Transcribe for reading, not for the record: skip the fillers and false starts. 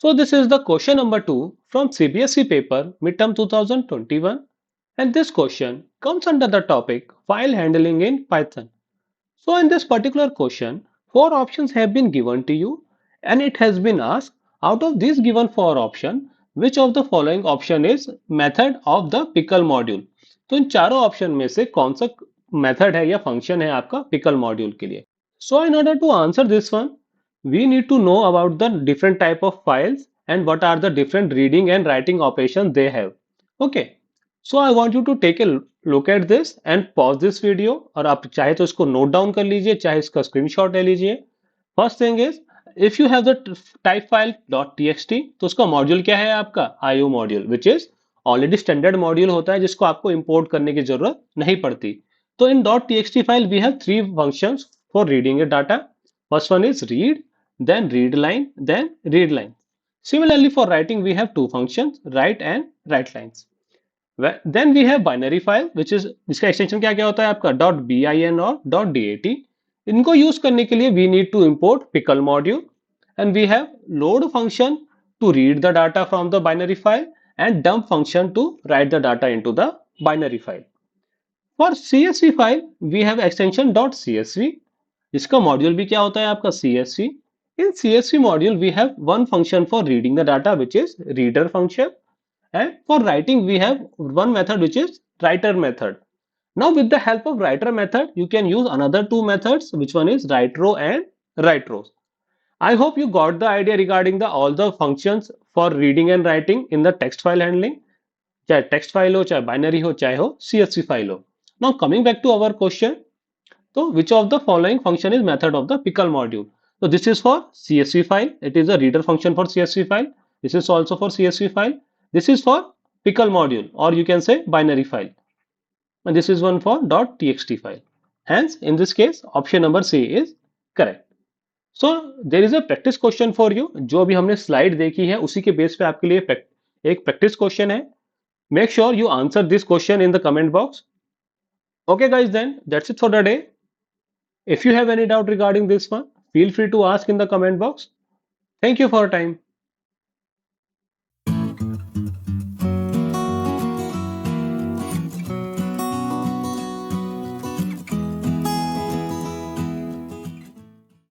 So this is the question number 2 from CBSE paper midterm 2021, and this question comes under the topic file handling in Python. So in this particular question, four options have been given to you and it has been asked out of these given four options, which of the following option is method of the pickle module. तो इन चारों option में से कौन सा method है या function है आपका पिकल मॉड्यूल के लिए. So in order to answer this one, we need to know about the different type of files and what are the different reading and writing operations they have. Okay. So I want you to take a look at this and pause this video और आप चाहे तो इसको note down कर लीजिए चाहे इसका screenshot ले लीजिए. First thing is if you have the type file .txt तो उसका मॉड्यूल क्या है आपका IO module which is already standard module होता है जिसको आपको इंपोर्ट करने की जरूरत नहीं पड़ती. तो in .txt file we have three functions for reading a data. First one is read, then read line, then read line. Similarly for writing we have two functions write and write lines. Then we have binary file which is इसका extension क्या क्या होता है आपका .bin और .dat. इनको use करने के लिए we need to import pickle module and we have load function to read the data from the binary file and dump function to write the data into the binary file. For CSV file we have extension .csv. इसका module भी क्या होता है आपका CSV. In CSV module we have one function for reading the data which is reader function. And for writing, we have one method which is writer method. Now, with the help of writer method, you can use another two methods, which one is write row and write rows. I hope you got the idea regarding the all the functions for reading and writing in the text file handling. चाहे text file हो, चाहे binary हो, चाहे हो CSV file हो. Now, coming back to our question, so which of the following function is method of the pickle module? So this is for CSV file. It is a reader function for CSV file. This is also for CSV file. This is for pickle module or you can say binary file. And this is one for .txt file. Hence, in this case, option number C is correct. So there is a practice question for you. जो अभी हमने slide देखी है उसी के base पे आपके लिए एक practice question है. Make sure you answer this question in the comment box. Okay guys, then that's it for the day. If you have any doubt regarding this one, feel free to ask in the comment box. Thank you for your time.